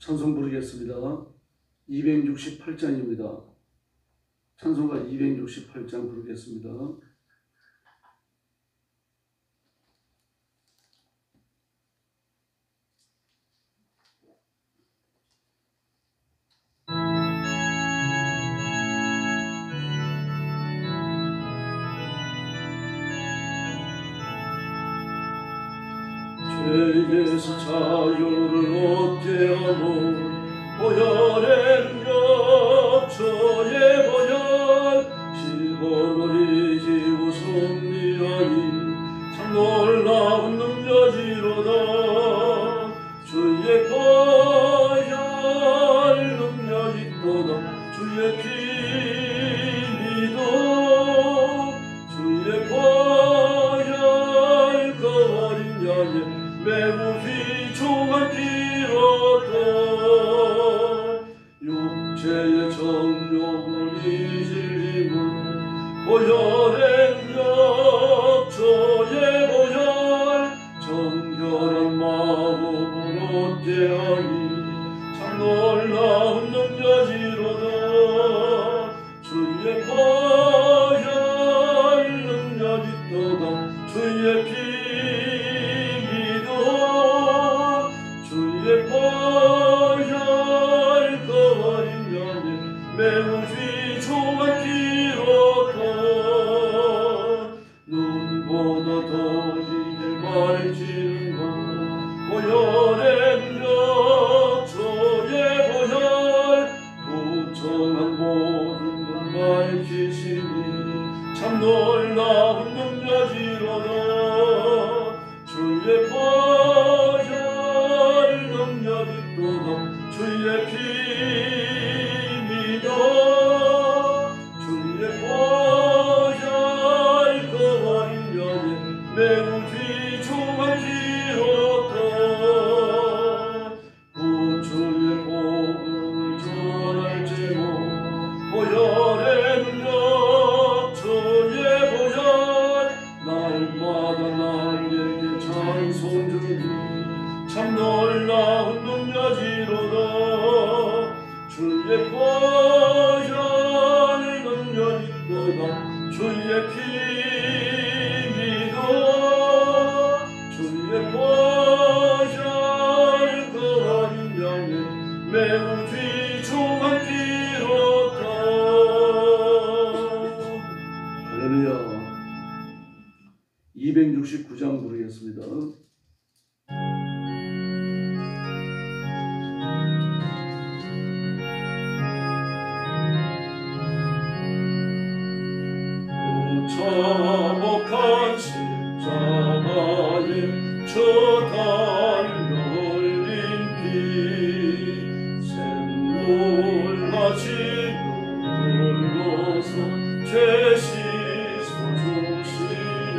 찬송 부르겠습니다. 268장입니다. 찬송가 268장 부르겠습니다. 죄에서 자유를 얻게 하고 보혈의 능력 저의 보혈 시험을 이기고 승리하니 참 놀라운 능력이로다. 주의 보혈 능력이 있도다. 주의 피 믿어 주의 보혈 그 어린 양의 매우 귀중한 피로다. 육체의 정욕을 이질림은 보혈의 능력 저의 보혈 정결한 마음을 얻게 하니 참 놀라운 능력이로다. 주의 보혈 능력 있도다. 주의 피 주의 보혈 그 어린 양의 매우 귀중한 피로다. 눈보다 더 이길 밝히는 것 보혈의 능력 저의 보혈 부정한 모든 것 밝히시니 참 놀라운 능력이로다. 주의 보혈 능력 있도다. 주의 피 믿어 주의 보혈 그 어린 양의 매우 귀중한 피로다. 구주의 복음을 전할지모 보혈의 능력 저의 보혈 날마다 나에게 찬송 주니 참 놀라운 능력이로다. 주의 보혈 능력 있도다. 주의 피 믿어 주의 보혈 그 어린 양의 매우 귀중한 피로다. 할렐루야. 269장 부르겠습니다. 참혹한 십자가에 저 달려 흘린 피 샘물같이 흘러서 죄 씻어 주시네.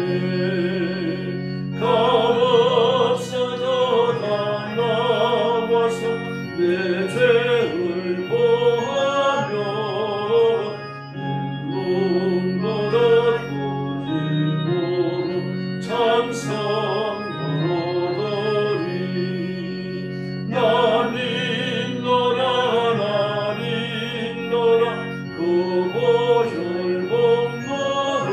감업사가 나와서 내 죄를 보하며 그 보혈 복마로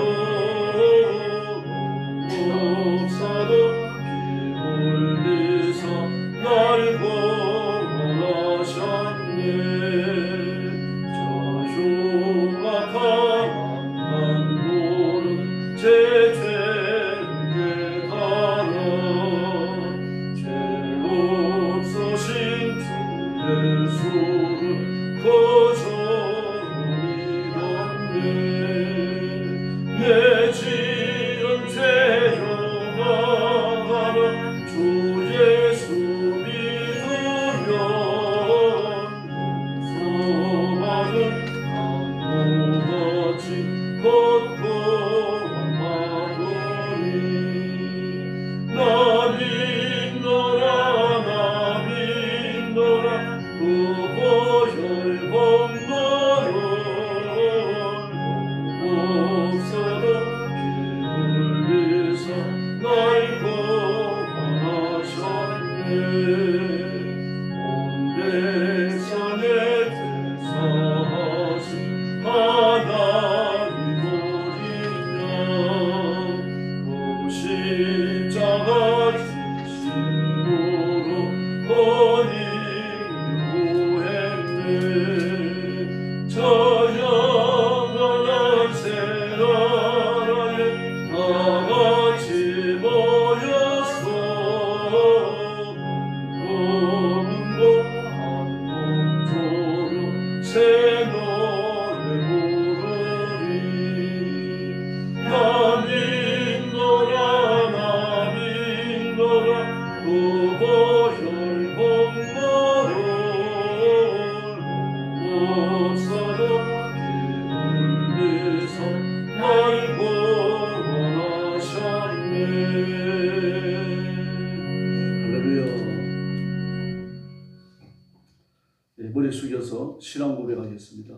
이어서 신앙 고백하겠습니다.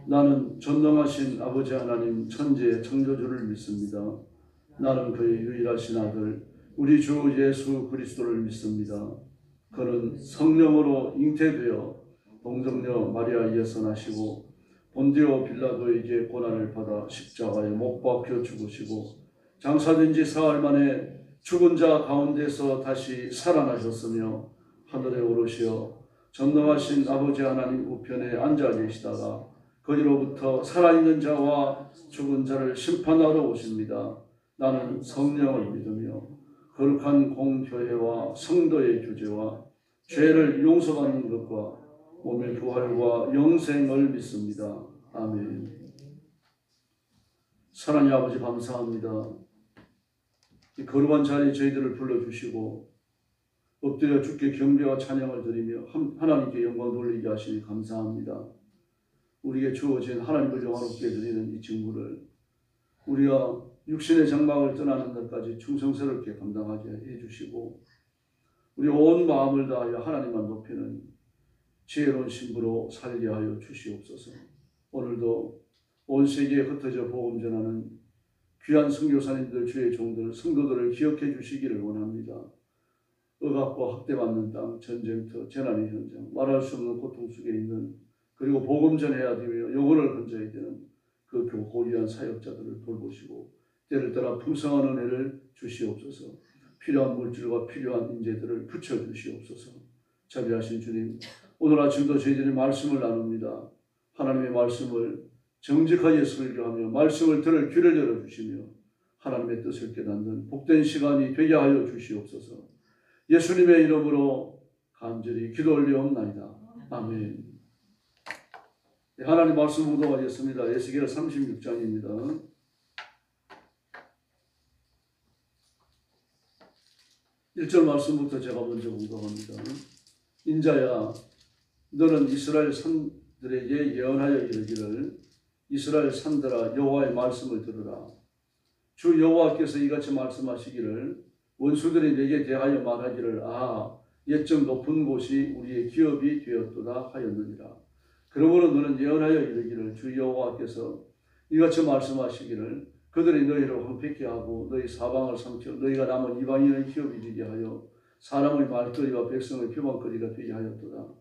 나는 전능하신 아버지 하나님 천지의 창조주를 믿습니다. 나는 그의 유일하신 아들 우리 주 예수 그리스도를 믿습니다. 그는 성령으로 잉태되어 동정녀 마리아에서 나시고 본디오 빌라도에게 고난을 받아 십자가에 못 박혀 죽으시고 장사된 지 사흘 만에 죽은 자 가운데서 다시 살아나셨으며 하늘에 오르시어 전능하신 아버지 하나님 우편에 앉아 계시다가 거기로부터 살아있는 자와 죽은 자를 심판하러 오십니다. 나는 성령을 믿으며 거룩한 공교회와 성도의 교제와 죄를 용서받는 것과 몸의 부활과 영생을 믿습니다. 아멘. 사랑의 아버지 감사합니다. 이 거룩한 자리에 저희들을 불러주시고 엎드려 주께 경배와 찬양을 드리며 하나님께 영광 돌리게 하시니 감사합니다. 우리에게 주어진 하나님을 영화롭게 드리는 이 직무를 우리가 육신의 장막을 떠나는 것까지 충성스럽게 감당하게 해주시고 우리 온 마음을 다하여 하나님만 높이는 지혜로운 신부로 살게 하여 주시옵소서. 오늘도 온 세계에 흩어져 복음 전하는 귀한 선교사님들, 주의 종들, 성도들을 기억해 주시기를 원합니다. 억압과 학대받는 땅, 전쟁터, 재난의 현장, 말할 수 없는 고통 속에 있는 그리고 복음 전해야 되며 영혼을 건져야 되는 그 고귀한 사역자들을 돌보시고 때를 따라 풍성한 은혜를 주시옵소서. 필요한 물질과 필요한 인재들을 붙여주시옵소서. 자비하신 주님, 오늘 아침도 저희들이 말씀을 나눕니다. 하나님의 말씀을 정직하게 설교하며 말씀을 들을 귀를 열어주시며 하나님의 뜻을 깨닫는 복된 시간이 되게 하여 주시옵소서. 예수님의 이름으로 간절히 기도 올리옵나이다. 아멘. 하나님 말씀 묵도하겠습니다. 에스겔 36장입니다. 1절 말씀부터 제가 먼저 묵도합니다. 인자야, 너는 이스라엘 산들에게 예언하여 이르기를 이스라엘 산들아 여호와의 말씀을 들으라. 주 여호와께서 이같이 말씀하시기를 원수들이 내게 대하여 말하기를 옛적 높은 곳이 우리의 기업이 되었도다 하였느니라. 그러므로 너는 예언하여 이르기를 주 여호와께서 이같이 말씀하시기를 그들이 너희를 황폐케 하고 너희 사방을 삼켜 너희가 남은 이방인의 기업이 되게 하여 사람의 말거리와 백성의 표방거리가 되게 하였도다.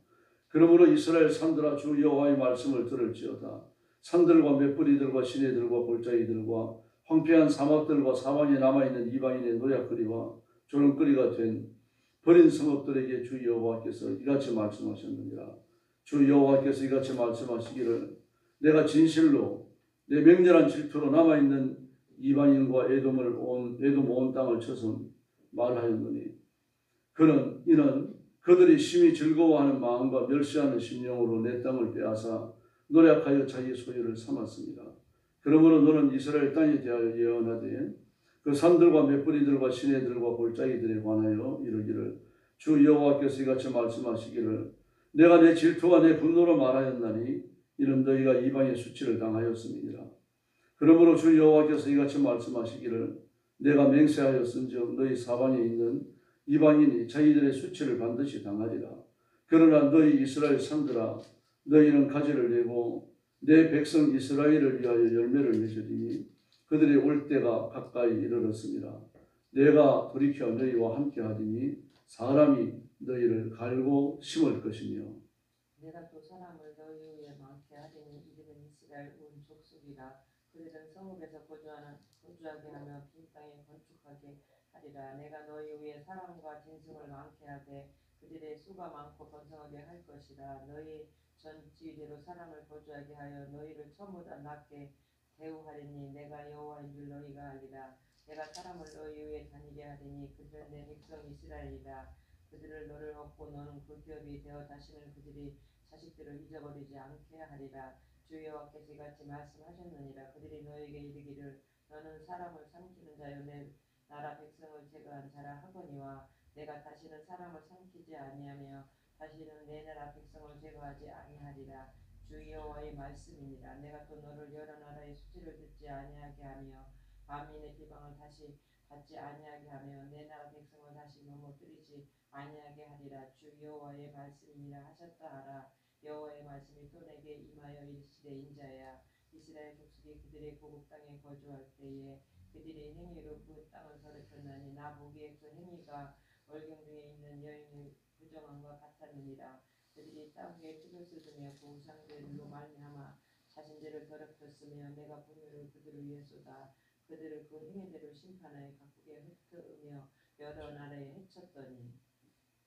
그러므로 이스라엘 산들아 주 여호와의 말씀을 들을지어다. 산들과 맷뿌리들과 시내들과 골짜기들과 황폐한 사막들과 사방에 남아있는 이방인의 노약거리와 조롱거리가 된 버린 성읍들에게 주 여호와께서 이같이 말씀하셨느니라. 주 여호와께서 이같이 말씀하시기를 내가 진실로 내 맹렬한 질투로 남아있는 이방인과 에돔 온 땅을 쳐서 말하였느니 이는 그들이 심히 즐거워하는 마음과 멸시하는 심령으로 내 땅을 빼앗아 노력하여 자기 소유를 삼았습니다. 그러므로 너는 이스라엘 땅에 대하여 예언하되 그 산들과 맷뿌리들과 시내들과 골짜기들에 관하여 이르기를 주 여호와께서 이같이 말씀하시기를 내가 내 질투와 내 분노로 말하였나니 이는 너희가 이방의 수치를 당하였음이니라. 그러므로 주 여호와께서 이같이 말씀하시기를 내가 맹세하였은즉 너희 사방에 있는 이방인이 자기들의 수치를 반드시 당하리라. 그러나 너희 이스라엘 산들아 너희는 가지를 내고 내 백성 이스라엘을 위하여 열매를 맺으리니 그들이 올 때가 가까이 이르렀습니다. 내가 돌이켜 너희와 함께 하리니 사람이 너희를 갈고 심을 것이며 내가 또 사람을 너희 위에 많게 하리니 이들은 이스라엘 온 족속이라. 그들은 성읍에서 거주하게 하며 빈 땅에 건축하게 하리라. 내가 너희 위에 사람과 짐승을 많게 하되 그들의 수가 많고 번성하게 할 것이라. 너희 전지대로 사람을 거주하게 하여 너희를 처음보다 낮게 대우하리니 내가 여호와인 줄 너희가 알리라. 내가 사람을 너희 위에 다니게 하리니 그들은 내 백성 이스라엘이라. 그들을 너를 얻고 너는 그 기업이 되어 다시는 그들이 자식들을 잊어버리지 않게 하리라. 주 여호와께서 이같이 말씀하셨느니라. 그들이 너에게 이르기를 너는 사람을 삼키는 자요 내 나라 백성을 제거한 자라 하거니와 내가 다시는 사람을 삼키지 아니하며 다시는 내 나라 백성을 제거하지 아니하리라. 주 여호와의 말씀이니라. 내가 또 너를 여러 나라의 수치를 듣지 아니하게 하며 만민의 비방을 다시 받지 아니하게 하며 내 나라 백성을 다시 넘어뜨리지 아니하게 하리라. 주 여호와의 말씀이니라 하셨다 하라. 여호와의 말씀이 또 내게 임하여 이르시되 인자야 이스라엘 족속이 그들의 고국 땅에 거주할 때에 그들의 행위로 그 땅을 더럽혔나니 나 보기에 그 행위가 월경 중에 있는 여인의 부정함과 같았느니라. 그들이 땅 위에 피를 쏟으며 그 우상들로 말미암아 자신들을 더럽혔으며 내가 분노를 그들을 위해 쏟아 그들을 그 행위대로 심판하여 각국에 흩으며 여러 나라에 해쳤더니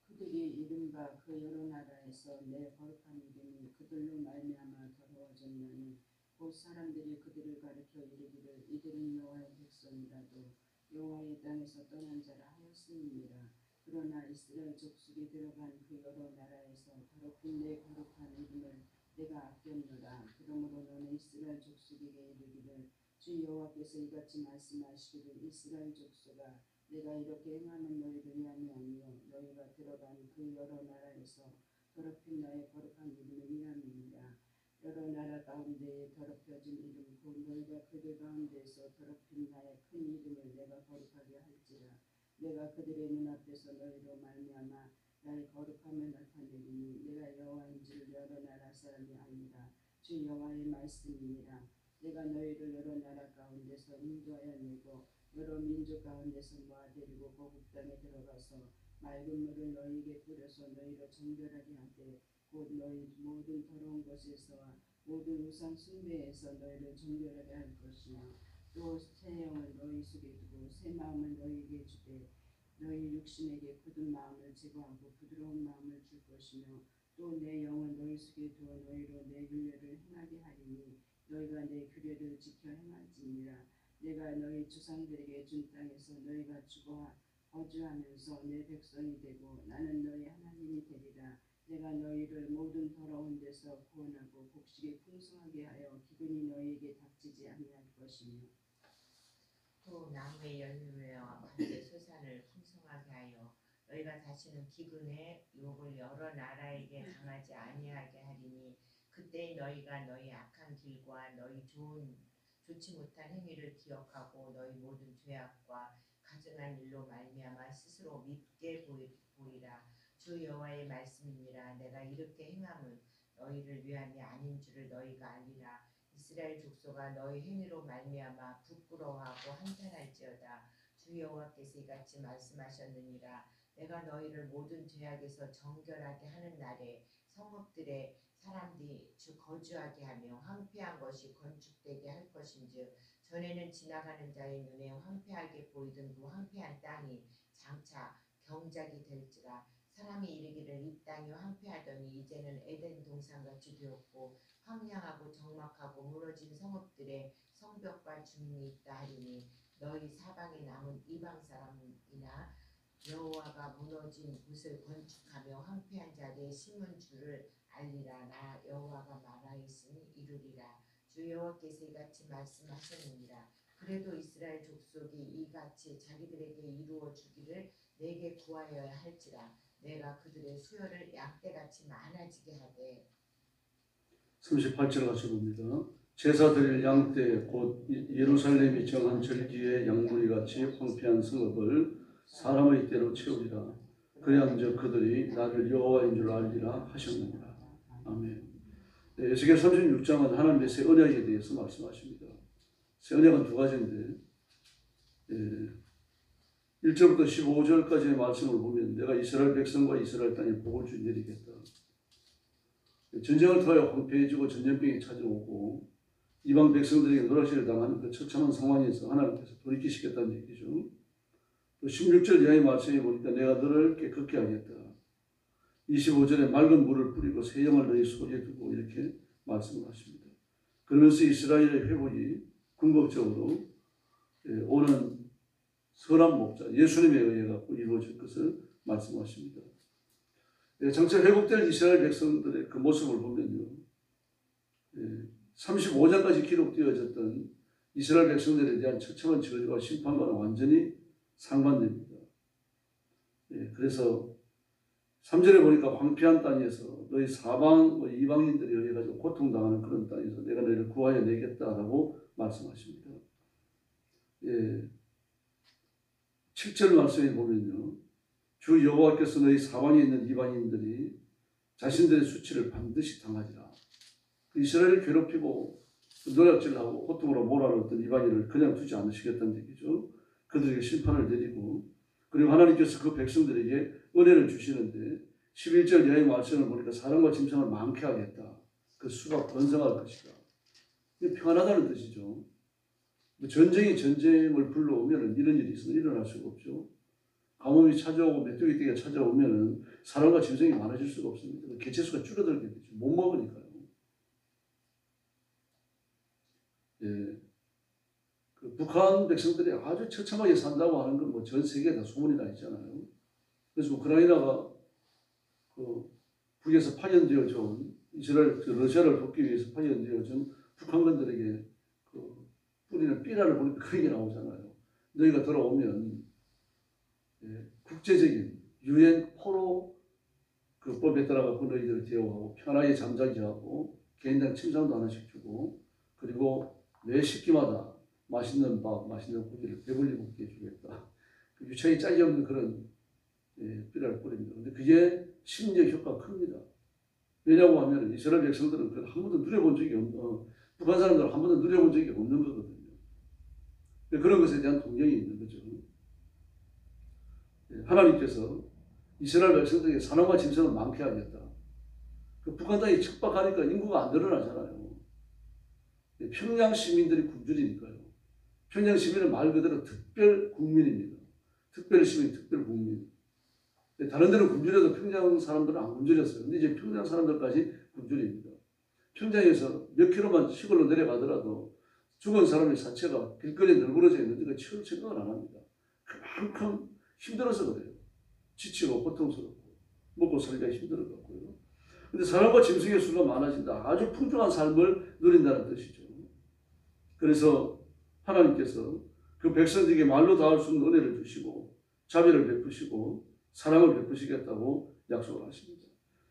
그들이 이른바 그 여러 나라에서 내 거룩한 이름이 그들로 말미암아 더러워졌나니 곧 사람들이 그들을 가리켜 이르기를 이들은 여호와의 백성이라도 여호와의 땅에서 떠난 자라 하였음이니라. 그러나 이스라엘 족속이 들어간 그 여러 나라에서 더럽힌 내 거룩한 이름을 내가 아꼈노라. 그러므로 너는 이스라엘 족속에게 이르기를 주 여호와께서 이같이 말씀하시기를 이스라엘 족속아 내가 이렇게 행하는 너희를 위함이 아니요 너희가 들어간 그 여러 나라에서 더럽힌 나의 거룩한 이름을 위함이니라. 여러 나라 가운데에 더럽혀진 이름 곧 너희가 그들 가운데에서 더럽힌 나의 큰 이름을 내가 거룩하게 할지라. 내가 그들의 눈앞에서 너희로 말미암아 나의 거룩함을 나타내리니 내가 여호와인 줄 여러 나라 사람이 아니라 주 여호와의 말씀이니라. 내가 너희를 여러 나라 가운데서 인도하여 내고 여러 민족 가운데서 모아들이고 고국 땅에 들어가서 맑은 물을 너희에게 뿌려서 너희를 정결하게 하되 곧 너희 모든 더러운 것에서와 모든 우상 숭배에서 너희를 정결하게 할 것이며 또 새 영을 너희 속에 두고 새 마음을 너희에게 주되 너희 육신에게 굳은 마음을 제거하고 부드러운 마음을 줄 것이며 또 내 영을 너희 속에 두어 너희로 내 율례를 행하게 하리니 너희가 내 규례를 지켜 행할지니라. 내가 너희 조상들에게 준 땅에서 너희가 죽어 거주하면서 내 백성이 되고 나는 너희 하나님이 되리라. 내가 너희를 모든 더러운 데서 구원하고 곡식이 풍성하게 하여 기근이 너희에게 닥치지 아니할 것이며 또 나무의 열매와 관계 소산을 풍성하게 하여 너희가 다시는 기근의 욕을 여러 나라에게 당하지 아니하게 하리니 그때 너희가 너희 악한 길과 너희 좋지 못한 행위를 기억하고 너희 모든 죄악과 가증한 일로 말미암아 스스로 밉게 보이라. 주 여호와의 말씀이니라. 내가 이렇게 행함은 너희를 위함이 아닌 줄을 너희가 알리라. 이스라엘 족속아 너희 행위로 말미암아 부끄러워하고 한탄할지어다. 주 여호와께서 이같이 말씀하셨느니라. 내가 너희를 모든 죄악에서 정결하게 하는 날에 성읍들의 사람들이 거주하게 하며 황폐한 것이 건축되게 할 것인즉 전에는 지나가는 자의 눈에 황폐하게 보이던 그 황폐한 땅이 장차 경작이 될지라. 사람이 이르기를 이 땅이 황폐하더니 이제는 에덴 동산같이 되었고 황량하고 적막하고 무너진 성읍들의 성벽과 주민이 있다 하리니 너희 사방에 남은 이방 사람이나 여호와가 무너진 곳을 건축하며 황폐한 자리에 심은 줄을 알리라. 나 여호와가 말하였으니 이루리라. 주 여호와께서 이같이 말씀하셨느니라. 그래도 이스라엘 족속이 이같이 자기들에게 이루어 주기를 내게 구하여야 할지라. 내가 그들의 수요를 양떼같이 많아지게 하되 38절 같이 봅니다. 제사 드릴 양떼 곧 예루살렘이 정한 절기의 양무리같이 황폐한 성읍을 사람의 떼로 채우리라. 그래한즉 그들이 나를 여호와인 줄 알리라 하셨느니라. 아멘. 네, 에스겔 36장은 하나님의 새 언약에 대해서 말씀하십니다. 새 언약은 두 가지인데 1절부터 15절까지의 말씀을 보면 내가 이스라엘 백성과 이스라엘 땅에 복을 주 내리겠다. 전쟁을 통하여 황폐해지고 전염병이 찾아오고 이방 백성들에게 노략질을 당하는 그 처참한 상황에서 하나님께서 돌이키시겠다는 얘기죠. 또 16절 이하의 말씀에 보니까 내가 너를 깨끗게 하겠다. 25절에 맑은 물을 뿌리고 새 영을 너희 속에 두고 이렇게 말씀을 하십니다. 그러면서 이스라엘의 회복이 궁극적으로 오는 선한 목자 예수님에 의해 갖고 이루어질 것을 말씀하십니다. 장차 회복될 이스라엘 백성들의 그 모습을 보면요, 35장까지 기록되어졌던 이스라엘 백성들에 대한 처참한 저주와 심판과는 완전히 상반됩니다. 그래서 3절에 보니까 황폐한 땅에서 너희 사방 이방인들에 의해 가지고 고통당하는 그런 땅에서 내가 너희를 구하여 내겠다라고 말씀하십니다. 7절 말씀에 보면요, 주 여호와께서 너희 사방에 있는 이방인들이 자신들의 수치를 반드시 당하리라. 이스라엘을 괴롭히고 노략질하고 고통으로 몰아넣었던 이방인을 그냥 두지 않으시겠다는 얘기죠. 그들에게 심판을 내리고 그리고 하나님께서 그 백성들에게 은혜를 주시는데 11절 이하의 말씀을 보니까 사람과 짐승을 많게 하겠다. 그 수가 번성할 것이다. 이게 평안하다는 뜻이죠. 전쟁이 전쟁을 불러오면 이런 일이 있으면 일어날 수가 없죠. 가뭄이 찾아오고 메뚜기 떼기가 찾아오면 사람과 짐승이 많아질 수가 없습니다. 개체수가 줄어들게 되죠. 못 먹으니까요. 예. 그 북한 백성들이 아주 처참하게 산다고 하는 건 뭐 전 세계에 다 소문이 나 있잖아요. 그래서 우크라이나가 그 북에서 파견되어져 온 이스라엘, 러시아를 돕기 위해서 파견되어진 북한군들에게 그 뿌리는 삐라를 보니까 그런 게 나오잖아요. 너희가 돌아오면 예, 국제적인 유엔 포로 그 법에 따라가고 너희들을 대우하고 편하게 잠자게 하고 개인당 침상도 하나씩 주고 그리고 매 식기마다 맛있는 밥, 맛있는 고기를 배불리 먹게 해주겠다. 그 유창이 짝이 없는 그런 예, 삐라를 뿌립니다. 근데 그게 심리적 효과가 큽니다. 왜냐고 하면 이스라엘 백성들은 그걸 한 번도 누려본 적이 없는, 북한 사람들은 한 번도 누려본 적이 없는 거거든요. 그런 것에 대한 동경이 있는 거죠. 예, 하나님께서 이스라엘 백성들에게 사람과 짐승을 많게 하겠다. 그 북한 땅이 척박하니까 인구가 안 늘어나잖아요. 예, 평양 시민들이 굶주리니까요. 평양 시민은 말 그대로 특별 국민입니다. 특별 시민, 특별 국민. 다른 데는 굶주려도 평양 사람들은 안 굶주렸어요. 근데 이제 평양 사람들까지 굶주립니다. 평양에서 몇 킬로만 시골로 내려가더라도 죽은 사람의 사체가 길거리에 널브러져 있는데 그 치울 생각을 안 합니다. 그만큼 힘들어서 그래요. 지치고 고통스럽고 먹고 살기가 힘들어갖고요. 근데 사람과 짐승의 수가 많아진다. 아주 풍족한 삶을 누린다는 뜻이죠. 그래서 하나님께서 그 백성들에게 말로 닿을 수 있는 은혜를 주시고 자비를 베푸시고 사랑을 베푸시겠다고 약속을 하십니다.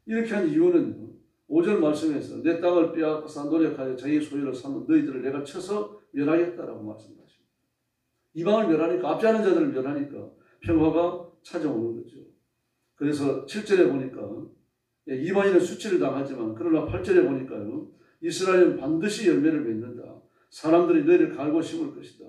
이렇게 한 이유는 5절 말씀에서 내 땅을 빼앗아 노력하여 자기의 소유를 삼은 너희들을 내가 쳐서 멸하겠다라고 말씀하십니다. 이방을 멸하니까 앞지 않은 자들을 멸하니까 평화가 찾아오는 거죠. 그래서 7절에 보니까 이방인은 수치를 당하지만 그러나 8절에 보니까요. 이스라엘은 반드시 열매를 맺는다. 사람들이 너희를 갈고 심을 것이다.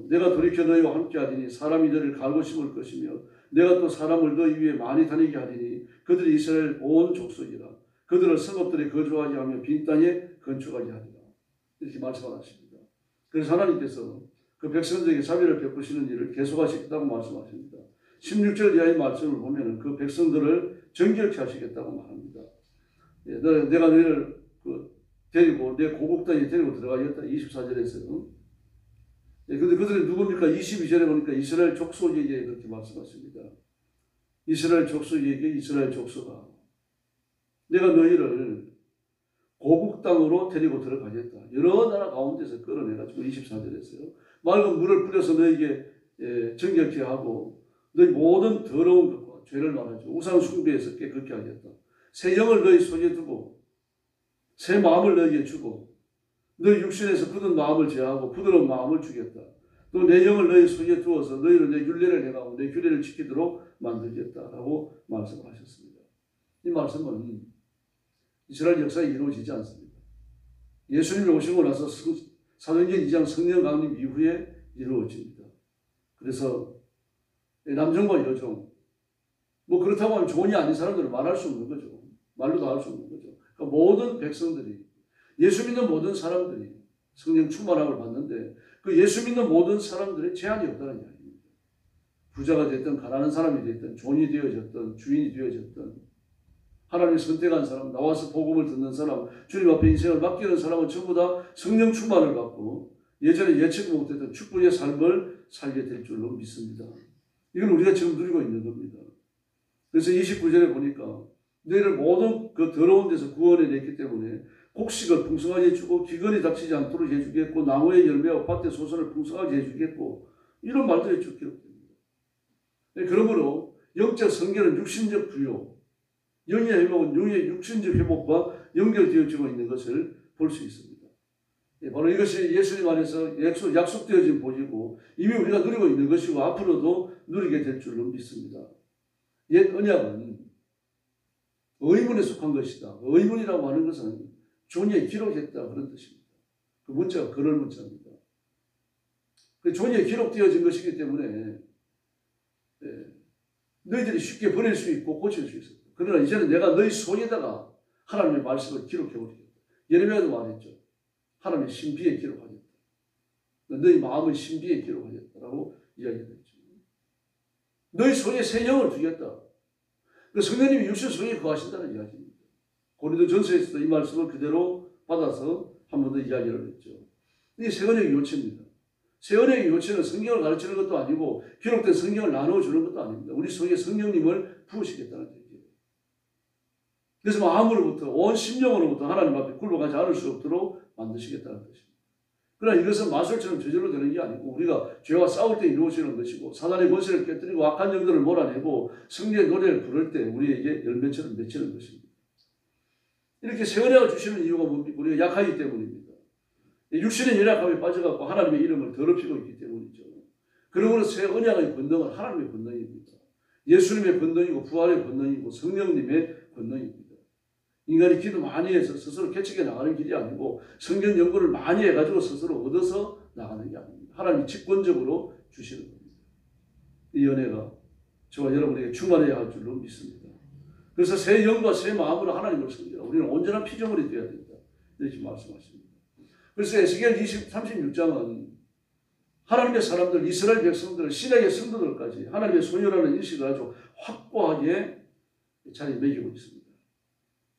내가 돌이켜 너희와 함께 하리니 사람이 너희를 갈고 심을 것이며 내가 또 사람을 너희 위에 많이 다니게 하리니 그들이 이스라엘 온 족속이라. 그들을 성읍들에 거주하게 하며 빈 땅에 건축하게 하리라. 이렇게 말씀하십니다. 그래서 하나님께서 그 백성들에게 자비를 베푸시는 일을 계속하시겠다고 말씀하십니다. 16절 이하의 말씀을 보면 그 백성들을 정결케 하시겠다고 말합니다. 예, 내가 너희를 데리고 내 고국 땅에 데리고 들어가겠다. 24절에서요. 예, 근데 그들이 누굽니까? 22절에 보니까 이스라엘 족속에게 그렇게 말씀하십니다. 이스라엘 족속에게 이스라엘 족속아 내가 너희를 고국 땅으로 데리고 들어가겠다. 여러 나라 가운데서 끌어내가지고 24절에서요. 맑은 물을 뿌려서 너희에게 정결케 하고 너희 모든 더러운 것과 죄를 말하죠. 우상 숭배에서 깨끗게 하겠다. 새 영을 너희 속에 두고 새 마음을 너희에게 주고 너희 육신에서 굳은 마음을 제하고 부드러운 마음을 주겠다. 또 내 영을 너희 속에 두어서 너희를 내 율례를 행하고 내 규례를 지키도록 만들겠다라고 말씀을 하셨습니다. 이 말씀은 이스라엘 역사에 이루어지지 않습니다. 예수님이 오시고 나서 사도행전 2장 성령 강림 이후에 이루어집니다. 그래서 남종과 여종 뭐 그렇다고 하면 종이 아닌 사람들을 말할 수 없는 거죠. 말로도 할 수 없는 거죠. 그러니까 모든 백성들이 예수 믿는 모든 사람들이 성령 충만함을 받는데 그 예수 믿는 모든 사람들의 제한이 없다는 이야기입니다. 부자가 됐든 가난한 사람이 됐든 종이 되어졌든 주인이 되어졌든 하나님이 선택한 사람, 나와서 복음을 듣는 사람, 주님 앞에 인생을 맡기는 사람은 전부 다 성령 충만을 받고 예전에 예측 못했던 축복의 삶을 살게 될 줄로 믿습니다. 이건 우리가 지금 누리고 있는 겁니다. 그래서 29절에 보니까 너희를 모든 그 더러운 데서 구원해 냈기 때문에 곡식을 풍성하게 해주고 기근이 닥치지 않도록 해주겠고 나무의 열매와 밭의 소선을 풍성하게 해주겠고 이런 말들이 쭉 기록됩니다. 그러므로 영적 성결은 육신적 부요, 영의 회복은 영의 육신적 회복과 연결되어지고 있는 것을 볼 수 있습니다. 바로 이것이 예수님 안에서 약속되어진 복이고 이미 우리가 누리고 있는 것이고 앞으로도 누리게 될 줄로 믿습니다. 옛 언약은 의문에 속한 것이다. 의문이라고 하는 것은 존의에 기록했다 그런 뜻입니다. 그 문자가 그럴 문자입니다. 그 존의에 기록되어진 것이기 때문에 너희들이 쉽게 버릴 수 있고 고칠 수 있었다. 그러나 이제는 내가 너희 손에다가 하나님의 말씀을 기록해 버리겠다. 예레미야도 말했죠. 하나님의 신비에 기록하겠다. 너희 마음의 신비에 기록하겠다라고 이야기했죠. 너희 손에 새 영을 주겠다. 그 성령님이 육신 속에 거하신다는 이야기입니다. 고린도전서에서도 이 말씀을 그대로 받아서 한 번 더 이야기를 했죠. 이게 새 언약의 요체입니다. 새 언약의 요체는 성경을 가르치는 것도 아니고 기록된 성경을 나누어주는 것도 아닙니다. 우리 속에 성령님을 부으시겠다는 얘기예요. 그래서 마음으로부터 온 심령으로부터 하나님 앞에 굴복하지 않을 수 없도록 만드시겠다는 것입니다. 그러나 이것은 마술처럼 저절로 되는 게 아니고 우리가 죄와 싸울 때 이루어지는 것이고 사단의 권세를 깨뜨리고 악한 영들을 몰아내고 승리의 노래를 부를 때 우리에게 열매처럼 맺히는 것입니다. 이렇게 새 언약을 주시는 이유가 뭡니까? 우리가 약하기 때문입니다. 육신의 연약함에 빠져갖고 하나님의 이름을 더럽히고 있기 때문이죠. 그러므로 새 언약의 권능은 하나님의 권능입니다. 예수님의 권능이고 부활의 권능이고 성령님의 권능입니다. 인간이 기도 많이 해서 스스로 개척해 나가는 길이 아니고 성경 연구를 많이 해가지고 스스로 얻어서 나가는 게 아닙니다. 하나님이 직권적으로 주시는 겁니다. 이 은혜가 저와 여러분에게 충만해야 할 줄로 믿습니다. 그래서 새 영과 새 마음으로 하나님을 섬기라. 우리는 온전한 피조물이 되어야 된다. 이렇게 말씀하십니다. 그래서 에스겔 36장은 하나님의 사람들, 이스라엘 백성들, 신약의 성도들까지 하나님의 소유라는 인식을 아주 확고하게 자리매기고 있습니다.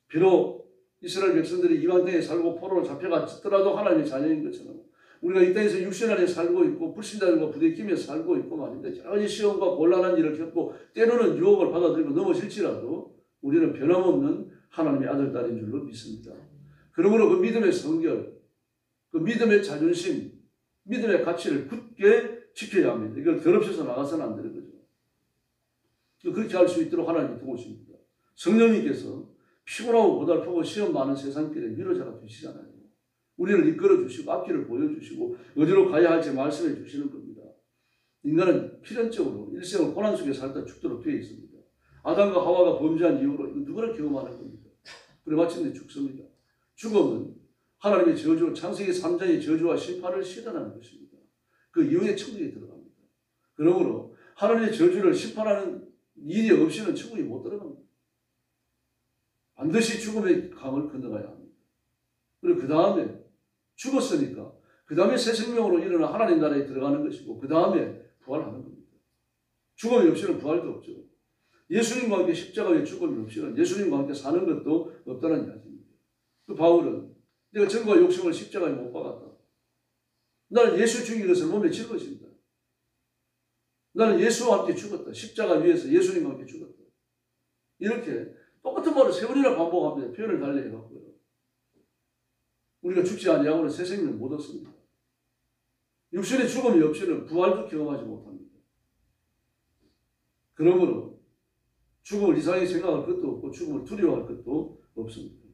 비록 이스라엘 백성들이 이방 땅에 살고 포로로 잡혀갔더라도 하나님의 자녀인 것처럼 우리가 이 땅에서 육신 안에 살고 있고 불신자들과 부대끼며 살고 있고 말입니다. 여러 가지 시험과 곤란한 일을 겪고 때로는 유혹을 받아들이고 넘어질지라도 우리는 변함없는 하나님의 아들, 딸인 줄로 믿습니다. 그러므로 그 믿음의 성결, 그 믿음의 자존심, 믿음의 가치를 굳게 지켜야 합니다. 이걸 더럽혀서 나가서는 안 되는 거죠. 그렇게 할 수 있도록 하나님이 도우십니다. 성령님께서 피곤하고 고달프고 시험 많은 세상길에 위로자가 되시잖아요. 우리를 이끌어 주시고 앞길을 보여주시고 어디로 가야 할지 말씀해 주시는 겁니다. 인간은 필연적으로 일생을 고난 속에 살다 죽도록 되어 있습니다. 아담과 하와가 범죄한 이후로 이거 누구나 경험하는 겁니다. 그래 마침내 죽습니다. 죽음은 하나님의 저주, 창세기 3장의 저주와 심판을 실현하는 것입니다. 그 이후에 천국에 들어갑니다. 그러므로 하나님의 저주를 심판하는 일이 없이는 천국에 못 들어갑니다. 반드시 죽음의 강을 건너가야 합니다. 그리고 그 다음에 죽었으니까 그 다음에 새 생명으로 일어나 하나님 나라에 들어가는 것이고 그 다음에 부활하는 겁니다. 죽음이 없이는 부활도 없죠. 예수님과 함께 십자가의 죽음이 없이는 예수님과 함께 사는 것도 없다는 이야기입니다. 그 바울은 내가 정과 욕심을 십자가에 못 박았다. 나는 예수 죽인 것을 몸에 질 것입니다. 나는 예수와 함께 죽었다. 십자가 위에서 예수님과 함께 죽었다. 이렇게 똑같은 말을 세 번이나 반복합니다. 표현을 달리 해갖고요. 우리가 죽지 아니하고는 새 생명 못 얻습니다. 육신의 죽음이 없이는 부활도 경험하지 못합니다. 그러므로 죽음을 이상하게 생각할 것도 없고 죽음을 두려워할 것도 없습니다.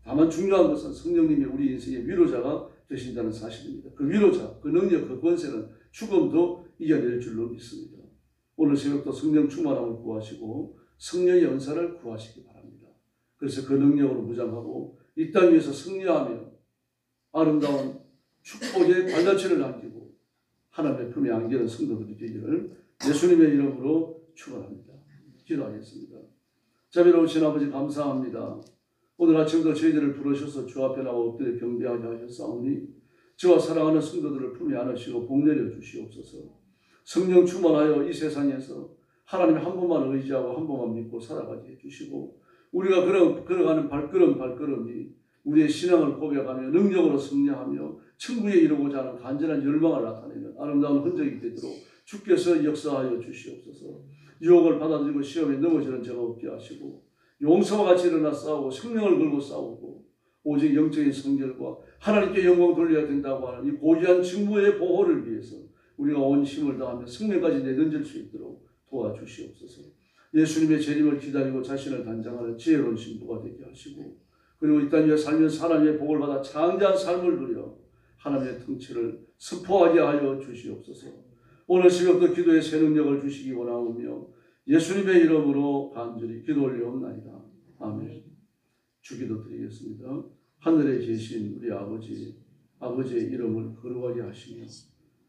다만 중요한 것은 성령님이 우리 인생의 위로자가 되신다는 사실입니다. 그 위로자, 그 능력, 그 권세는 죽음도 이겨낼 줄로 믿습니다. 오늘 새벽도 성령 충만함을 구하시고 성령의 은사를 구하시기 바랍니다. 그래서 그 능력으로 무장하고 이 땅 위에서 승리하며 아름다운 축복의 발자취를 남기고 하나님의 품에 안기는 성도들이 되기를 예수님의 이름으로 축원합니다. 기도하겠습니다. 자비로우신 아버지 감사합니다. 오늘 아침도 저희들을 부르셔서 주 앞에 나와 엎드려 경배하게 하셨사오니 저와 사랑하는 성도들을 품에 안으시고 복내려 주시옵소서. 성령 충만하여 이 세상에서 하나님 한 분만 의지하고 한 분만 믿고 살아가게 해주시고 우리가 걸어가는 발걸음이 우리의 신앙을 고백하며 능력으로 승리하며 천국에 이루고자 하는 간절한 열망을 나타내는 아름다운 흔적이 되도록 주께서 역사하여 주시옵소서. 유혹을 받아들이고 시험에 넘어지는 자가 없게 하시고 용서와 같이 일어나 싸우고 생명을 걸고 싸우고 오직 영적인 성결과 하나님께 영광 돌려야 된다고 하는 이 고귀한 직무의 보호를 위해서 우리가 온 힘을 다하며 생명까지 내던질 수 있도록 도와주시옵소서. 예수님의 재림을 기다리고 자신을 단장하는 지혜로운 신부가 되게 하시고 그리고 이 땅에 살면서 하나님의 복을 받아 장대한 삶을 누려 하나님의 통치를 선포하게 하여 주시옵소서. 오늘 새벽도 기도의 새 능력을 주시기 원하오며 예수님의 이름으로 간절히 기도 올리옵나이다. 아멘. 주기도 드리겠습니다. 하늘에 계신 우리 아버지, 아버지의 이름을 거룩하게 하시며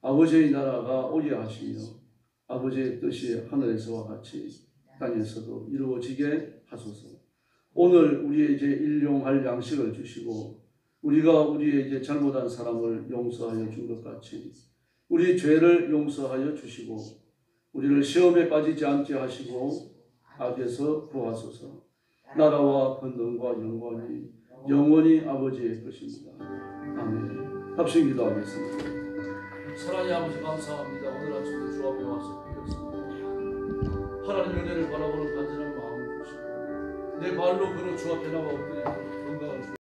아버지의 나라가 오게 하시며 아버지의 뜻이 하늘에서와 같이 땅에서도 이루어지게 하소서. 오늘 우리에게 일용할 양식을 주시고 우리가 우리에게 잘못한 사람을 용서하여 준 것 같이 우리 죄를 용서하여 주시고 우리를 시험에 빠지지 않게 하시고 악에서 구하소서. 나라와 권능과 영광이 영원히 아버지의 것입니다. 아멘. 합심 기도하겠습니다. 사랑의 아버지 감사합니다. 오늘 아침에 주 앞에 와서 드렸습니다. 하나님 은혜를 바라보는 간절한 마음을 주시고 내 발로 걸어 주 앞에 나와 엎드리도록 건강을 주시고